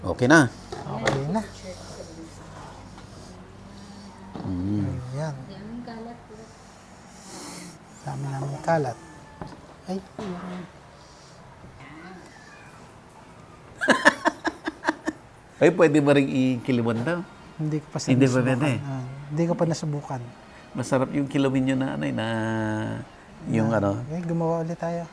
Okay na. Okay na. Ayan. Dami namin kalat. Ay, Ay, pwede ba rin ikiluman daw? hindi ko pa Hindi pa nasubukan. pwede. Hindi ko pa nasubukan. Masarap yung kilawin nyo na yung Gumawa ulit tayo.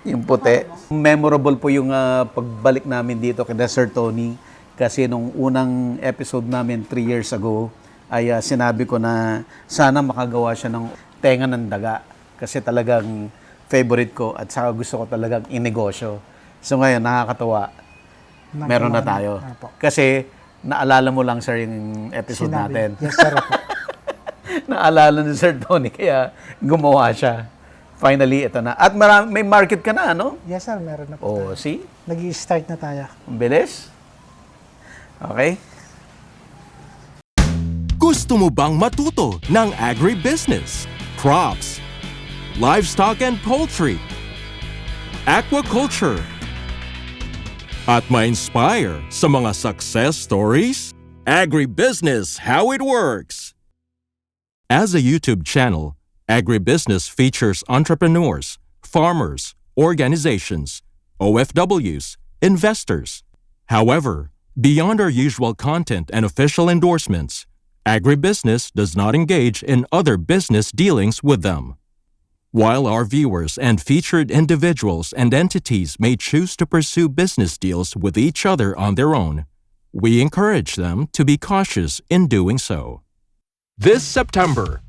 yung puti. Memorable po yung pagbalik namin dito kay Sir Tony kasi nung unang episode namin 3 years ago ay sinabi ko na sana makagawa siya ng tenga ng daga kasi talagang favorite ko at saka gusto ko talagang inegosyo. So ngayon, nakakatuwa. Meron na tayo. Apo. Kasi naalala mo lang, sir, yung episode natin. Yes, sir. Apo. Naalala ni Sir Tony, kaya gumawa siya. Finally, ito na. At may market ka na, ano? Yes, sir. Meron na po. Oh, see? Nag-i-start na tayo. Ang bilis. Okay. Gusto mo bang matuto ng agribusiness, crops, livestock and poultry, aquaculture, at ma-inspire sa mga success stories? Agribusiness, how it works! As a YouTube channel, Agribusiness features entrepreneurs, farmers, organizations, OFWs, investors. However, beyond our usual content and official endorsements, Agribusiness does not engage in other business dealings with them. While our viewers and featured individuals and entities may choose to pursue business deals with each other on their own, we encourage them to be cautious in doing so. This September,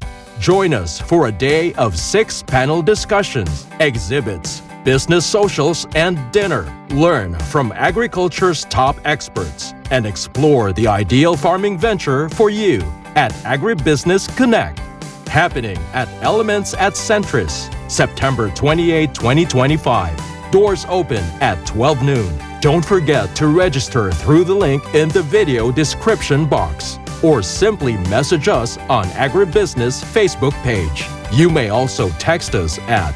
join us for a day of 6 panel discussions, exhibits, business socials, and dinner. Learn from agriculture's top experts and explore the ideal farming venture for you at Agribusiness Connect. Happening at Elements at Centris, September 28, 2025. Doors open at 12 noon. Don't forget to register through the link in the video description box or simply message us on Agribusiness Facebook page. You may also text us at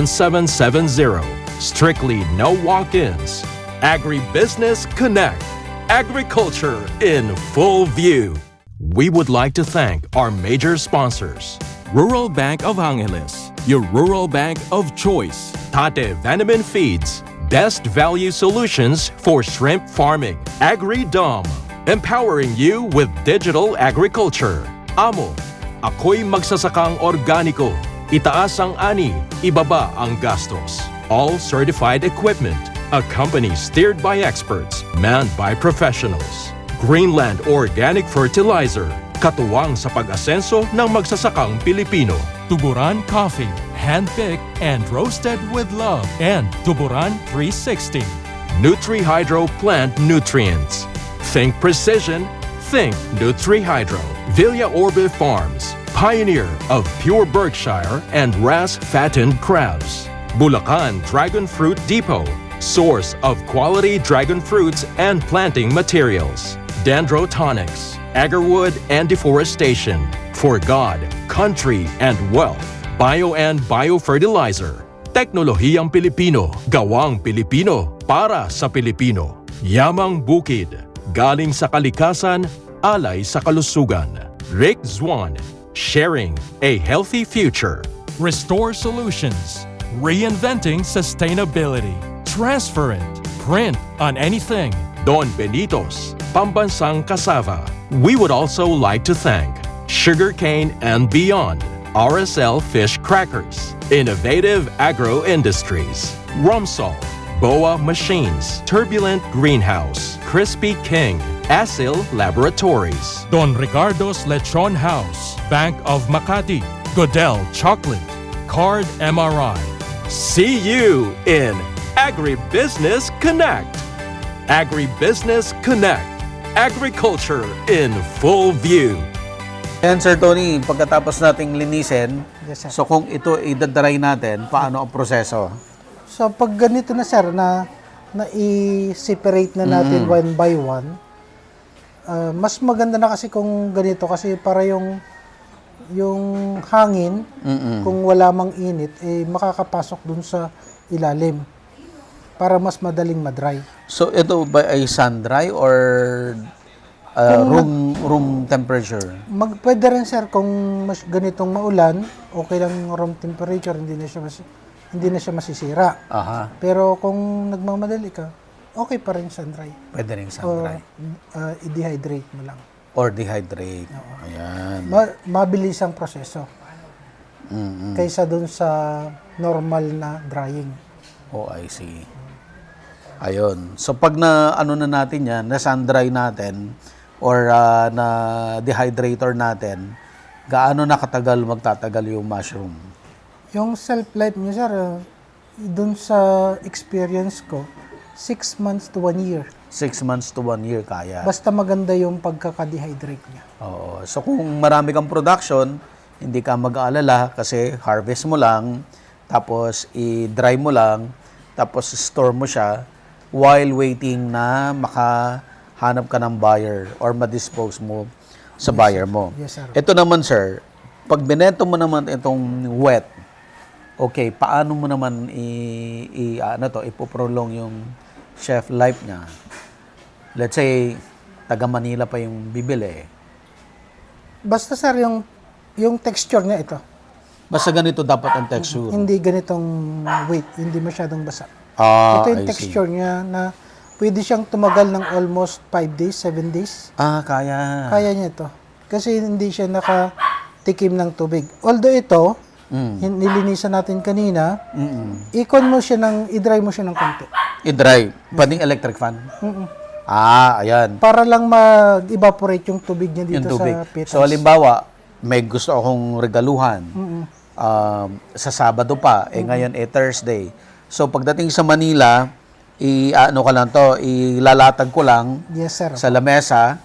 0917-827-7770. Strictly no walk-ins. Agribusiness Connect. Agriculture in full view. We would like to thank our major sponsors. Rural Bank of Angeles, your rural bank of choice. Tate Vanaman Feeds, best value solutions for shrimp farming. AgriDom, empowering you with digital agriculture. Amo, ako'y magsasakang organiko. Itaas ang ani, ibaba ang gastos. All certified equipment. A company steered by experts, manned by professionals. Greenland Organic Fertilizer, katuwang sa pag-asenso ng magsasakang Pilipino. Tuburan Coffee, hand-picked and roasted with love. And Tuburan 360. NutriHydro Plant Nutrients. Think precision, think NutriHydro. Villa Orbe Farms, pioneer of pure Berkshire and RAS fattened crabs. Bulacan Dragon Fruit Depot, source of quality dragon fruits and planting materials. Dendrotonics, Agarwood and Deforestation, for God, country, and wealth. Bio and Biofertilizer, Teknolohiyang Pilipino, gawang Pilipino, para sa Pilipino. Yamang Bukid, galing sa kalikasan, alay sa kalusugan. Rick Zwan, sharing a healthy future. Restore Solutions, reinventing sustainability. Transparent, print on anything. Don Benitos, Pambansang Cassava. We would also like to thank Sugarcane and Beyond, RSL Fish Crackers, Innovative Agro Industries, Rumsol, Boa Machines, Turbulent Greenhouse, Crispy King, Asil Laboratories, Don Ricardo's Lechon House, Bank of Makati, Godel Chocolate, Card MRI. See you in Agribusiness Connect. Agribusiness Connect. Agriculture in full view. And Sir Tony, pagkatapos nating linisin, Yes, sir. so kung ito idadry natin, paano ang proseso? So, pag ganito na, sir, na i-separate na natin one by one, mas maganda na kasi kung ganito kasi para yung hangin, kung wala mang init, makakapasok dun sa ilalim. para mas madaling madry. So, ito ba ay sun-dry or room temperature? Pwede rin sir kung mas ganitong maulan, okay lang room temperature, hindi na siya masisira. Aha. Pero kung nagmamadali ka, okay pa rin sun-dry. Pwede rin O sun-dry. i-dehydrate mo lang. Or dehydrate. Ayan. Mabilis ang proseso Mm-mm. kaysa dun sa normal na drying. Oh, I see. Ayun. So, pag na, ano na natin yan, na sun-dry natin, or na dehydrator natin, gaano na katagal magtatagal yung mushroom? Yung self-life niya sir, dun sa experience ko, 6 months to 1 year. 6 months to 1 year kaya. Basta maganda yung pagkaka-dehydrate niya. Oo. So, kung marami kang production, hindi ka mag-aalala kasi harvest mo lang, tapos i-dry mo lang, tapos store mo siya while waiting na makahanap ka ng buyer or ma-dispose mo sa buyer mo. Yes, sir. Ito naman, sir, pag bineto mo naman itong wet, okay, paano mo naman ipoprolong yung shelf life niya? Let's say, taga Manila pa yung bibili. Basta sir, yung texture niya ito. Basta ganito dapat ang texture. Hindi ganitong weight, hindi masyadong basa. Ah, Ito yung I see. texture niya na pwede siyang tumagal ng almost 5 days, 7 days. Ah, kaya. Kaya niya ito. Kasi hindi siya nakatikim ng tubig. Although ito, nilinisan natin kanina, i-dry mo siya ng konti. I-dry. Pwedeng electric fan? Ah, ayan. Para lang mag-evaporate yung tubig niya dito Yung tubig. sa petals. So, halimbawa, may gusto akong regaluhan. Sa Sabado pa. Ngayon, Thursday. So, pagdating sa Manila, ilalatag ko lang Yes, sir. sa lamesa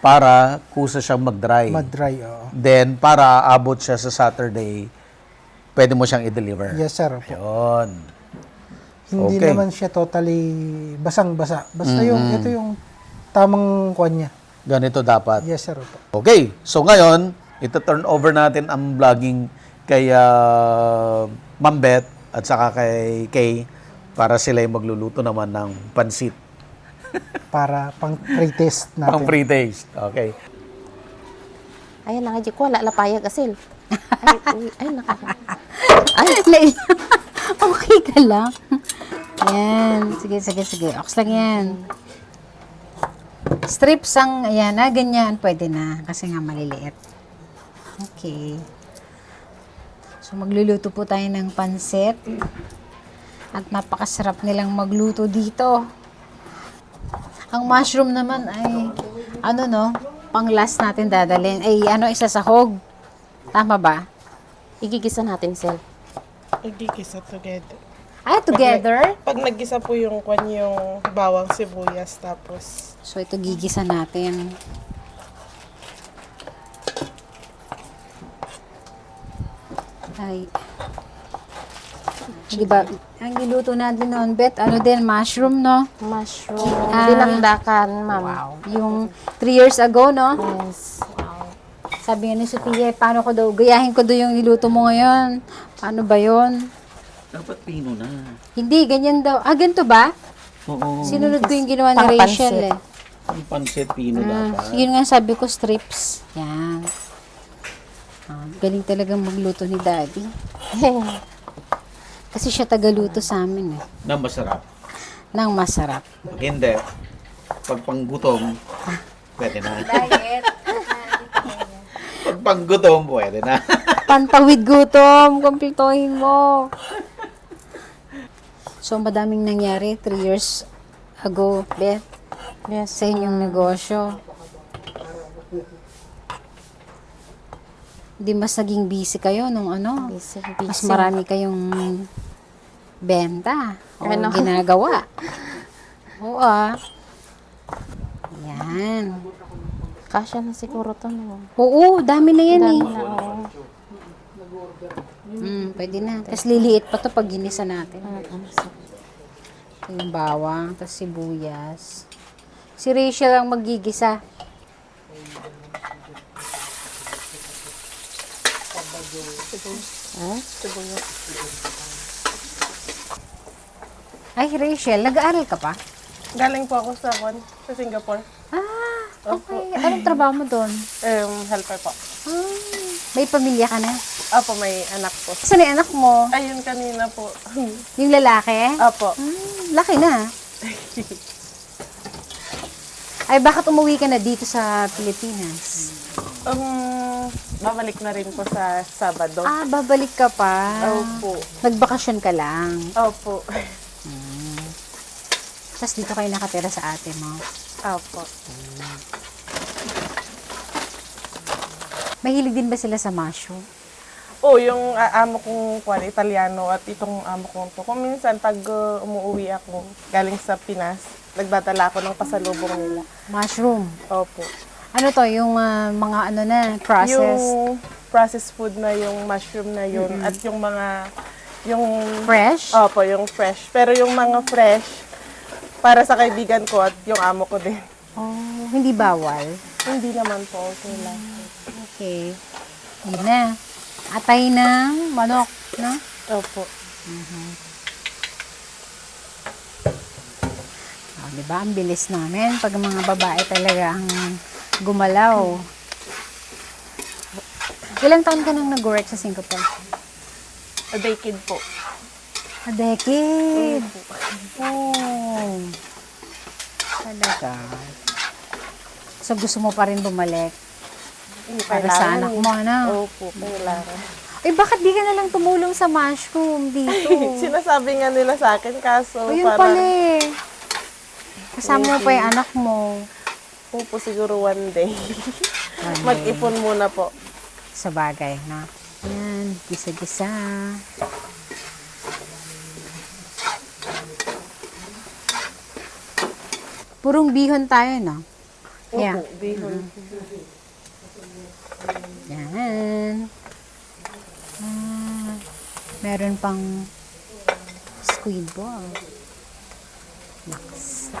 para kusa siyang mag-dry. Mag-dry, oo. Then, para abot siya sa Saturday, pwede mo siyang i-deliver. Yes, sir. Opo. Ayun. Hindi Okay. naman siya totally basang-basa. Basta ito yung tamang kwan niya. Ganito dapat. Yes, sir. Opo. Okay. So, ngayon, ito-turn over natin ang vlogging kay Ma'am Beth at saka kay Kay para sila yung magluluto naman ng pansit. Para pang pre-test natin. Pang pre-taste. Okay. Ayan na nga, ko wala lapayag asil. Ay, uy, ay, Ay, Leila. Okay ka lang. Yan. Sige. Ox lang yan. Strips ang, ayan na, ganyan. Pwede na. Kasi nga maliliit. Okay. So, magluluto po tayo ng pansit. At napakasarap nilang magluto dito. Ang mushroom naman ay, pang last natin dadalhin. Ay, isasahog. Tama ba? igigisa natin, Sel. Nagigisa together. Ay, together? Pag naggisa po yung bawang sibuyas, tapos So, ito gigisa natin. Ay. Di ba, ang niluto natin noon, Bet, mushroom, no? Mushroom. Ah. Dinakdakan, ma'am. Wow. Yung 3 years ago, no? Yes. Wow. Sabi nga ni Sophia, paano ko daw, gayahin ko daw yung niluto mo ngayon. Paano ba yon? Dapat pino na. Hindi, ganyan daw. Ah, ganito ba? Oo. Sinunod ko yung ginawa ni Pang-pansit. Rachel, eh. Ang pansit pino dapat. Yun nga sabi ko, strips. Yan. Galing talagang magluto ni Daddy. Kasi siya tagaluto sa amin, eh. Na masarap. Nang masarap. Pag hindi, pag panggutom, pwede na. Diet. Pag panggutom, pwede na. Pantawid gutom. Kumpletuhin mo. So, madaming nangyari 3 years ago, Beth, Yes. sa inyong negosyo. Di mas naging busy kayo nung Busy. mas marami kayong benta o Ano? ginagawa. Oo, Yan. Kasya na siguro to, no? Oo, dami na yan, Dami eh. na, oo. Pwede na. Tapos liliit pa to pag ginisa natin. Ito yung bawang, tapos sibuyas. Si Rachel ang magigisa. Ay, Rachel, nag-aaral ka pa? Galing po ako sa Singapore. Ah, okay. Anong trabaho mo doon? Helper po. May pamilya ka na? Opo, may anak po. Saan yung anak mo? Ayun kanina po. Yung lalaki? Opo. Laki na. Ay, bakit umuwi ka na dito sa Pilipinas? Babalik na rin po sa Sabado. Ah, babalik ka pa. Opo. Nagbakasyon ka lang. Opo. Tapos dito kayo nakatira sa ate mo. Opo. Mahilig din ba sila sa mushroom? Yung amo kong Italiano at itong amo kong to. Kung minsan pag umuwi ako galing sa Pinas, nagdadala ako ng pasalubong nila. Mushroom. Opo. Ano to, yung mga ano na, process? Yung processed food na yung mushroom na yun at yung mga yung Fresh? Opo, yung fresh. Pero yung mga fresh para sa kaibigan ko at yung amo ko din. Oh, hindi bawal? Hindi naman po okay lang. Okay. Yun na. Atay ng manok, no? Opo. Oh, di ba? Ang bilis namin pag mga babae talaga ang gumalaw. Ilang taon ka nang nag-work sa Singapore? A decade po. A decade. Oh. Talaga. So, gusto mo pa rin bumalik? Para sa anak mo, ano? Opo, kailangan. Eh, bakit di ka na lang tumulong sa mushroom dito? Sinasabi nga nila sa akin, kaso O, yun pala eh. Kasama mo pa yung anak mo. Opo, siguro one day. Mag-ipon muna po. Sa bagay, na. Yan, gisa-gisa. Purong bihon tayo, no? Yeah. Opo, bihon. Yan. Meron pang squid ball. Naks.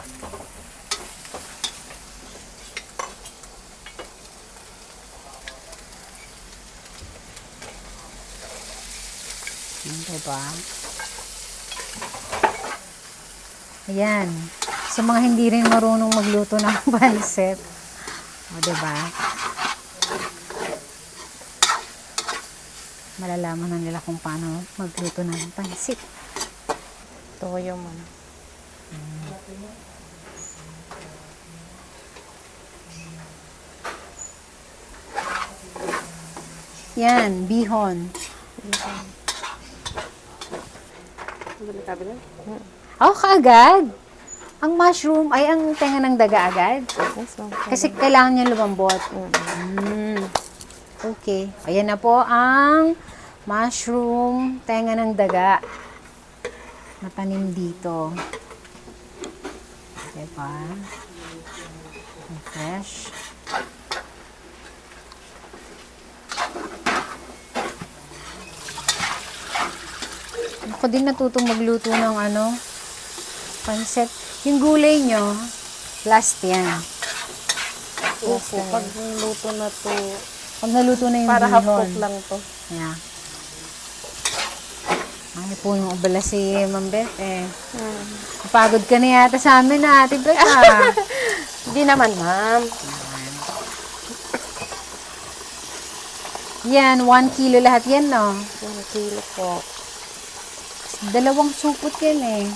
Ano ba? Ayan. Sa mga hindi rin marunong magluto ng pansit. O, diba? Malalaman na nila kung paano magluto ng pansit. Toyo man. Yan, bihon. Oh, kaagad. Ang mushroom, ay ang tenga ng daga agad. Yes, ma'am. Kasi kailangan niya lumambot. Okay. Ayan na po ang mushroom, tenga ng daga. Natanim dito. Diba? Ang fresh. Ako din natutong magluto ng pansit. Yung gulay nyo, last yan. Opo, pag luto na to, Pag naluto na yung para half bihon. cook lang to. Yeah. Ay po yung abala si Ma'am Beth eh. Napagod ka na yata sa amin na, Ate Beth ah. Hindi naman, ma'am. Yan, 1 kilo lahat yan, no? 1 kilo po. 2 supot yan eh.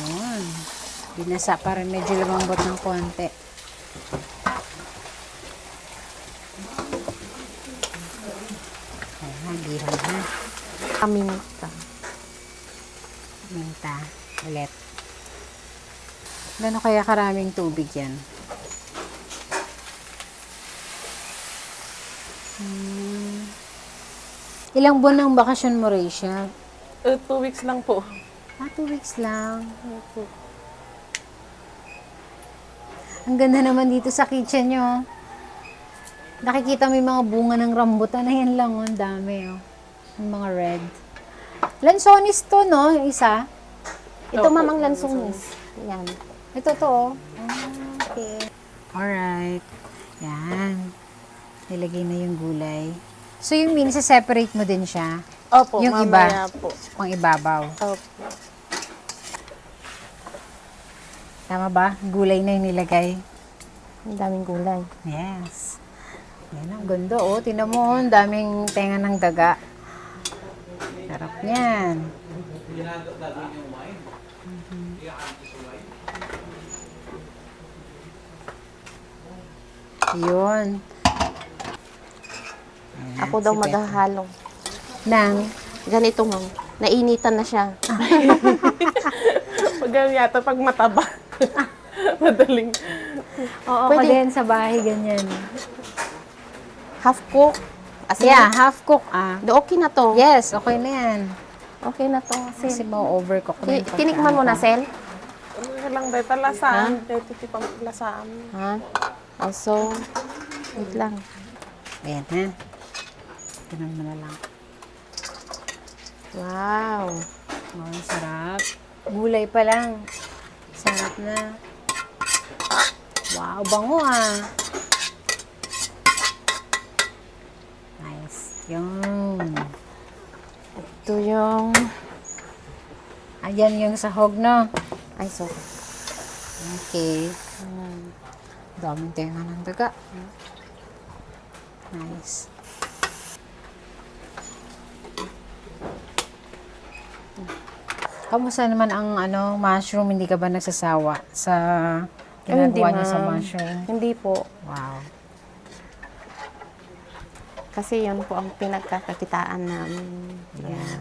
Yan. Binasa para medyo lumambot ng konti. Ayan, bihon ha. Kaminta. Minta. Ulit. Gano'n kaya karaming tubig yan? Ilang buwan ng bakasyon mo, Rachel? 2 weeks lang po. 2 weeks lang. Ang ganda naman dito sa kitchen nyo. Nakikita mo yung mga bunga ng rambutan na yan lang, oh. Ang dami, oh. Yung mga red. Lansones to, no? Yung isa. Ito, mamang lansones. Yan. Ito to, oh. Okay. Alright. Yan. Nilagay na yung gulay. So, yung separate mo din siya? Opo, Yung mamaya iba? po. Pang ibabaw. Opo. Tama ba? Gulay na yung nilagay. Ang daming gulay. Yes. Yan ang ganda, oh. Tinan mo, ang daming tenga ng daga. Sarap yan. Yun. Ako daw maghahalo. Nang, Ganito, ma'am. Nainitan na siya. Pag yata, pag mataba. Madaling. oo, Pwede. din sa bahay, ganyan. Half cook. Asin. Yeah, half cook, Do, okay na to. Yes, okay na yan. Okay na to. Kasi ma-overcook na yung Tinikman mo na, Sel? Ano lang dahil talasaan. Dahil tipang lasaan. Ha? Also, wait lang. Ayan, ha? Ganun mo na lang. Wow. Oh, ang sarap. Gulay pa lang. Sarap na. Wow, bango ah. Nice. Yun. Ito yung... Ayan yung sahog, no? Ay, sorry. Okay. Daming tenga ng daga. Nice. Kamusta naman ang mushroom? Hindi ka ba nagsasawa sa ginagawa niyo sa ma'am. mushroom? Hindi po. Wow. Kasi yun po ang pinagkakakitaan namin. Yeah.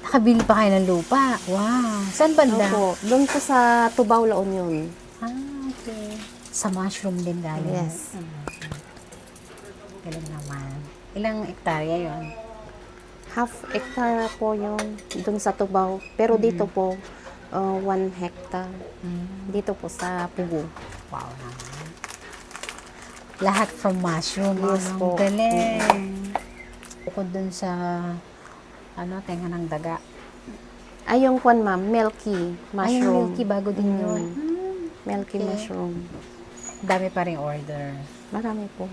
Nakabili pa kayo ng lupa. Wow. Saan banda? Opo. Doon po sa Tubao, La Union. Ah, okay. Sa mushroom din galing. Yes. Galing naman. Ilang hektarya yon? Half hectare po yun doon sa Tubao. Pero dito po, 1 hectare. Dito po sa Pugo. Wow naman. Lahat from mushroom. Yes Ang po. galing. Bukod dun sa tenga ng daga. Ay, yung kwan, ma'am, milky Ay, yung mushroom. milky bago din yun. Milky Okay. mushroom. Dami pa rin order. Marami po.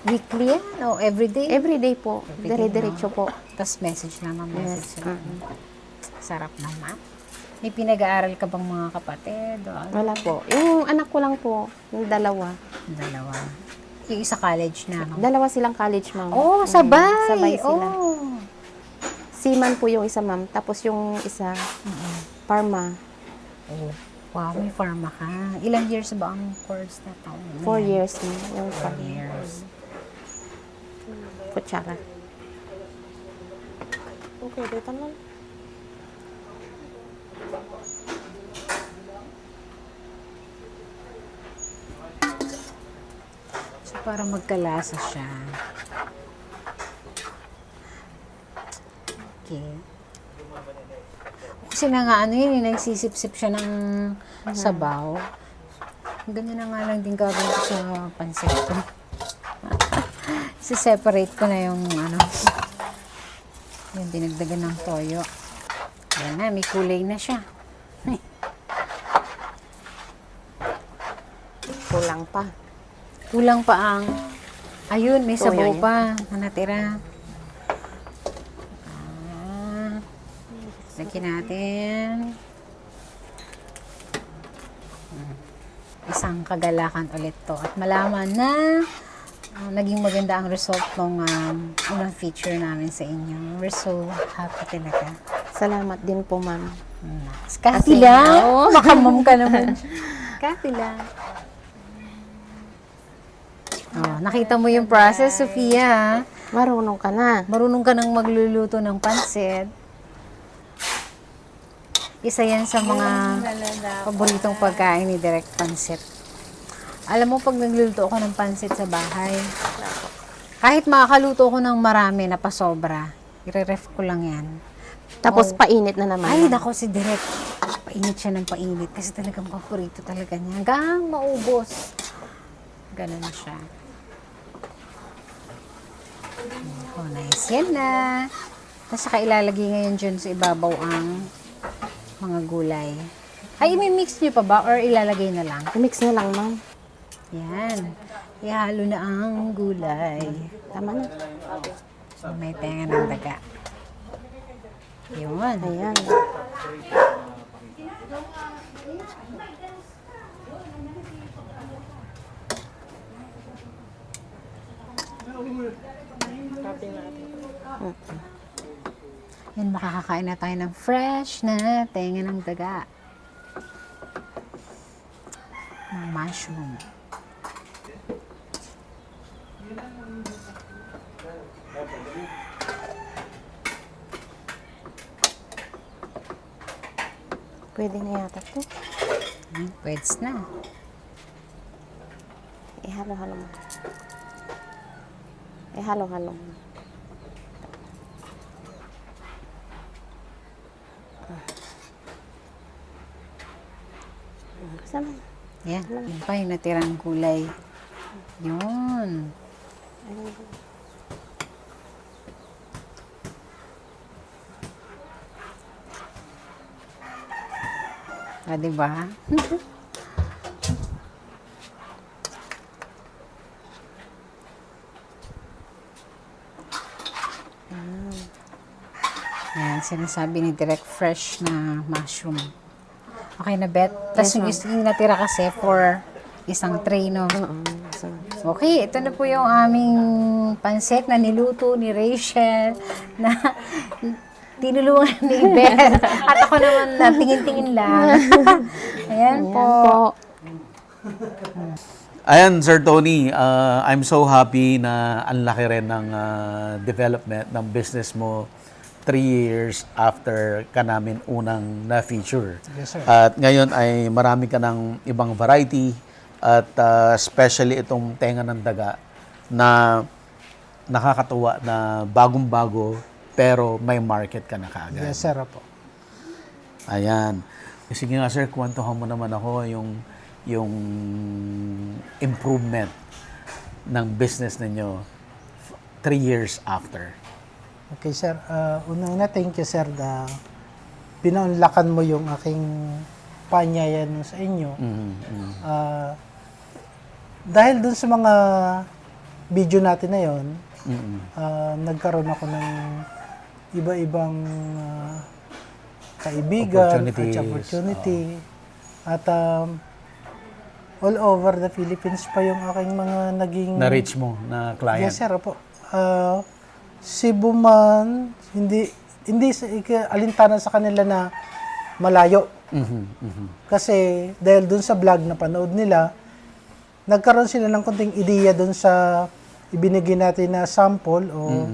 Weekly yan o everyday? Everyday po. Everyday, Dire-diretso po. Tapos message naman, message Yes. lang. Sarap naman. May pinag-aaral ka bang mga kapatid? O ano? Wala po. Yung anak ko lang po, yung dalawa. Dalawa. Yung isa college na, no? Dalawa silang college, ma'am. Oh, sabay! Sabay sila. Oh. Seaman po yung isa, ma'am. Tapos yung isa, pharma. Oh. Wow, may pharma ka. Ilang years ba ang course na to? 4 years, ma'am. Yung 4 pharma. years. Kutsara. Okay, dito man. So, para magkalasa siya. Okay. Kasi na nga, nagsisip-sip siya ng sabaw. Ganyan na nga lang din gagawin ko sa pansit ko. Separate ko na yung yung dinagdagan ng toyo. Yan na, may kulay na siya. Kulang pa. Kulang pa ang, ayun, may Toyo sabaw niya. pa na natira. Lagyan natin. Isang kagalakan ulit to. At malaman na naging maganda ang result ng unang feature namin sa inyo. We're so happy talaga. Salamat din po, ma'am. Kati Kasi, lang. oo. Makamam ka naman. Kati lang. Oh, nakita mo yung process, Sofia. Marunong ka na. Marunong ka nang magluluto ng pansit. Isa yan sa mga paboritong pagkain ni Direk Pansit. Alam mo, pag nagluluto ako ng pansit sa bahay, kahit makakaluto ko ng marami na pasobra, i-ref ko lang yan. Tapos painit na naman. Ay, ma'am. nako si Direk. Painit siya ng painit kasi talagang paborito talaga niya. Hanggang maubos. Ganun siya. Oh, nice. Yan na. Tapos saka ilalagay ngayon dyan sa ibabaw ang mga gulay. Ay, imi-mix niyo pa ba or ilalagay na lang? I-mix na lang, ma'am. Yan. ihalo na ang gulay. Tama na. May tenga ng daga. Yun. Ayan. Copy natin. Yan, makakakain na tayo ng fresh na tenga ng daga. Ng mushroom. Pwede na yata to. Pweds na. Ihalo-halo mo. Ihalo-halo mo. Sama. Yan. Yun pa yung natirang gulay. Yun. Ah, diba? Ayan, sinasabi ni Direct fresh na mushroom. Okay na, Bet? Tapos yung natira kasi for isang tray, no? Okay, ito na po yung aming pansit na niluto ni Rachel na tinulungan ni Beth. At ako naman na tingin-tingin lang. Ayan po. Ayan, Sir Tony, I'm so happy na ang laki rin ng development ng business mo 3 years after ka namin unang na-feature. Yes, sir. At ngayon ay marami ka ng ibang variety at especially itong tenga ng daga na nakakatuwa na bagong-bago pero may market ka na kaagad. Yes, sir po. Ayan. Sige nga sir, kwentuhan mo naman ako yung improvement ng business ninyo 3 years after. Okay, sir. Una-una, thank you, sir, na pinaunlakan mo yung aking panyayan sa inyo. Dahil dun sa mga video natin na yon, nagkaroon ako ng iba-ibang kaibigan at opportunity. At all over the Philippines pa yung aking mga naging... Na-reach mo na client. Yes, sir, po. Cebu man, hindi alintana sa kanila na malayo. Kasi dahil dun sa vlog na panood nila, nagkaroon sila ng konting ideya dun sa ibinigay natin na sample o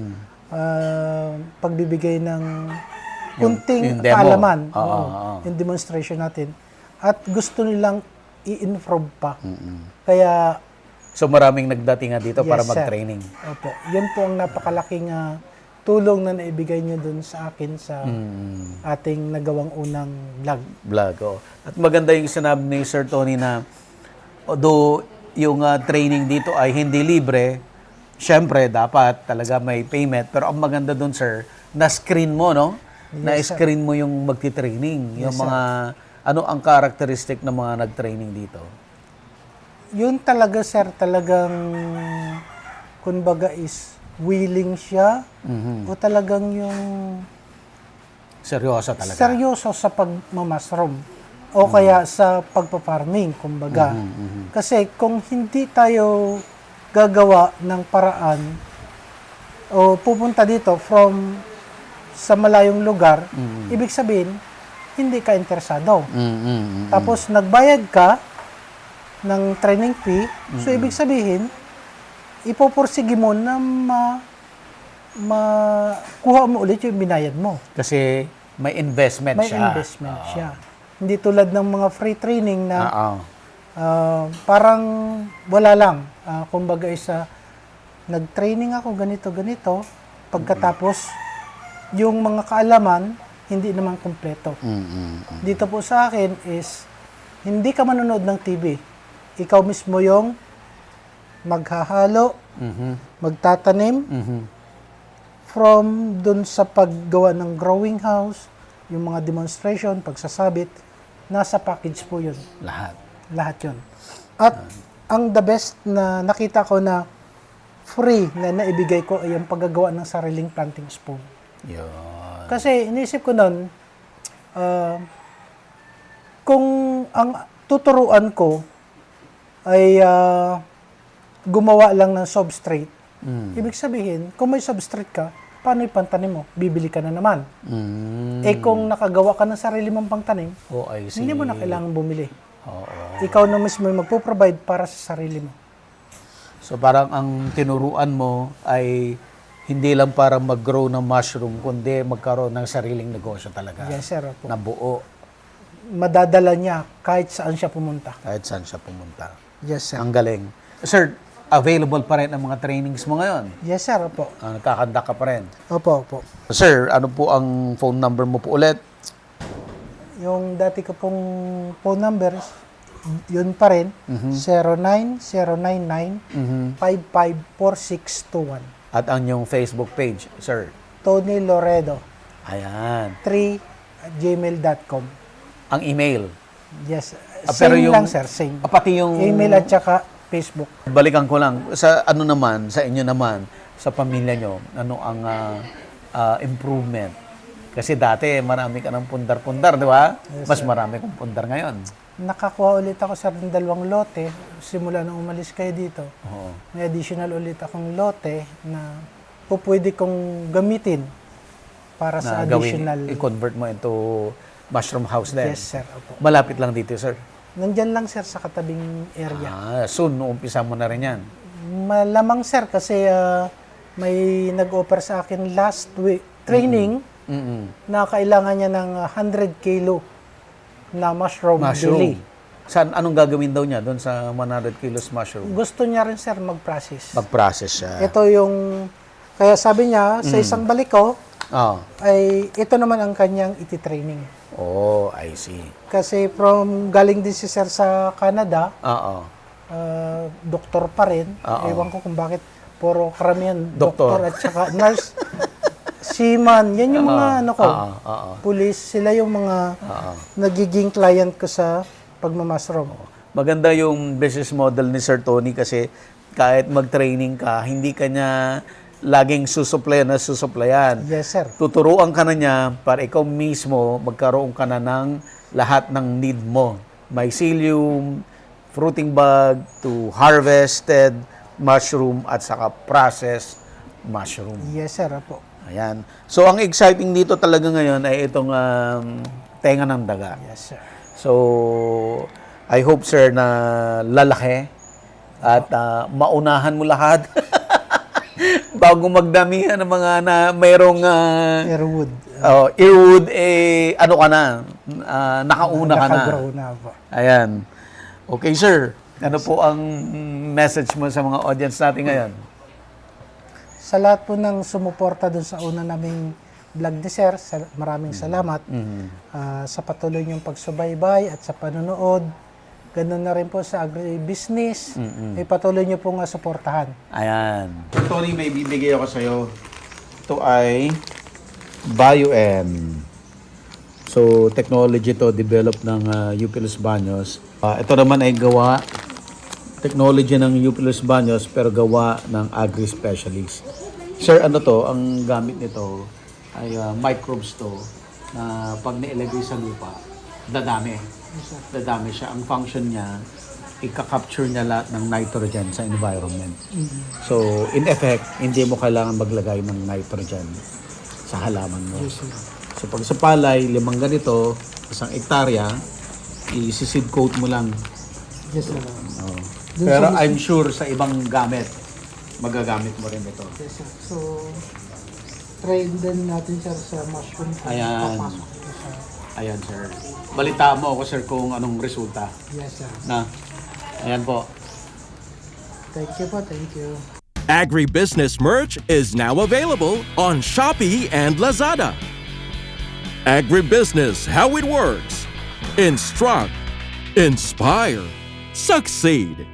pagbibigay ng kunting yung demo. kaalaman. Oo. Yung demonstration natin. At gusto nilang i-improve pa. Kaya So maraming nagdating nga dito para Yes, sir. mag-training. Opo. Yun po ang napakalaking tulong na naibigay nyo dun sa akin sa ating nagawang unang vlog. Oh. At maganda yung sinabi ni Sir Tony na although yung training dito ay hindi libre, syempre dapat talaga may payment. Pero ang maganda dun sir, na-screen mo, no? Na-screen mo yung magti-training. Yung mga, ano ang characteristic ng mga nag-training dito? Yun talaga, sir, talagang kumbaga is willing siya o talagang yung Seryoso talaga. seryoso sa pagmamasrom o kaya sa pagpa-farming, kumbaga. Kasi kung hindi tayo gagawa ng paraan o pupunta dito from sa malayong lugar, ibig sabihin, hindi ka interesado. Tapos nagbayad ka ng training fee, so ibig sabihin, ipoporsige mo na makuha mo ulit yung binayad mo. Kasi may investment May siya. investment siya. Hindi tulad ng mga free training na Oo. parang wala lang. Kumbaga isa, nag-training ako ganito, pagkatapos yung mga kaalaman, hindi naman kumpleto. Dito po sa akin is, hindi ka manonood ng TV. Ikaw mismo yung maghahalo, magtatanim, from dun sa paggawa ng growing house, yung mga demonstration, pagsasabit, nasa package po yun. Lahat. Lahat yun. At ang the best na nakita ko na free na naibigay ko ay yung paggagawa ng sariling planting spoon. Yun. Kasi iniisip ko nun, kung ang tuturuan ko ay gumawa lang ng substrate, ibig sabihin, kung may substrate ka, paano ipantanim mo? Bibili ka na naman. Kung nakagawa ka ng sarili mong pangtanim, Oh, I see. hindi mo na kailangan bumili. Oo. Ikaw na mismo yung magpo-provide para sa sarili mo. So parang ang tinuruan mo ay hindi lang para mag-grow ng mushroom, kundi magkaroon ng sariling negosyo talaga. Yes, sir. Opo. Na buo, Madadala niya kahit saan siya pumunta. kahit saan siya pumunta. Yes, sir. Ang galing. Sir, available pa rin ang mga trainings mo ngayon? Yes, sir. Opo. Nakakanda ka pa rin? Opo, opo. Sir, ano po ang phone number mo po ulit? Yung dati ko pong phone number, yun pa rin, 0909955461. At ang yung Facebook page, sir? Tony Loredo, Ayan. 3@gmail.com. Ang email? Yes. pero Same yung- lang, sir. Same. Pati yung... Email at saka Facebook. Balikan ko lang, sa ano naman, sa inyo naman, sa pamilya nyo, ano ang improvement? Kasi dati, marami ka ng pundar-pundar, di ba? Mas marami kong pundar ngayon. Nakakuha ulit ako, sir, ng 2 lote. Simula nung umalis kayo dito. Oo. May additional ulit akong lote na pwede kong gamitin para sa Na gawin, additional. i-convert mo into mushroom house din. Yes, sir. Opo. Malapit lang dito, sir. Nandyan lang, sir, sa katabing area. Soon, umpisa mo na rin yan. Malamang, sir, kasi may nag-offer sa akin last week training na kailangan niya ng 100 kilo na mushroom daily. Saan, anong gagawin daw niya doon sa 100 kilos mushroom? Gusto niya rin, sir, mag-process. Mag-process siya. Ito yung, kaya sabi niya, sa isang baliko, Oh. ay ito naman ang kanyang iti-training. Oh, I see. Kasi galing din si sir sa Canada, Oo. doktor pa rin. Oo. Ewan ko kung bakit puro karamihan Doktor. doktor at saka nurse. Seaman, yan yung mga ano ko. Police, sila yung mga nagiging client ko sa pagmamushroom. Maganda yung business model ni Sir Tony kasi kahit mag-training ka, hindi ka niya laging susuplayan. Yes, sir. Tuturuan ka na niya para ikaw mismo magkaroon ka na ng lahat ng need mo. Mycelium, fruiting bag, to harvested mushroom at saka processed mushroom. Yes, sir. Apo. Ayan. So, ang exciting dito talaga ngayon ay itong tenga ng daga. Yes, sir. So, I hope, sir, na lalaki at maunahan mo lahat bago magdamihan ng mga na mayroong Airwood. earwood, ano ka na, nakauna ka na. Nakagrow na po. Ayan. Okay, sir. Ano po ang message mo sa mga audience natin ngayon? Sa lahat po ng sumuporta dun sa una naming vlog ni Sir, maraming salamat sa patuloy niyong pagsubaybay at sa panonood. Ganun na rin po sa agribusiness. Ay patuloy niyo pong suportahan. Ayan. Tony, may bibigay ako sa'yo. Ito ay BioN. So, technology to develop ng UP Los Baños. Ito naman ay gawa, technology ng UP Los Baños, pero gawa ng agri-specialist. Sir, ano to? Ang gamit nito ay microbes to na pag nailagay sa lupa, dadami. Dadami siya. Ang function niya, ika-capture niya lahat ng nitrogen sa environment. So, in effect, hindi mo kailangan maglagay ng nitrogen sa halaman mo. So, pag sa palay, 5 ganito, 1 hektarya, i-seed coat mo lang. Yes, sir. Oh. Pero I'm sure sa ibang gamit, magagamit mo rin ito. Yes, sir. So, try din natin, sir, sa mushroom. Ayan. Papasok ito sa... Ayan, sir. Balita mo ako, sir, kung anong resulta. Yes, sir. Na? Ayan po. Thank you po. Thank you. Agribusiness merch is now available on Shopee and Lazada. Agribusiness, how it works. Instruct, inspire, succeed.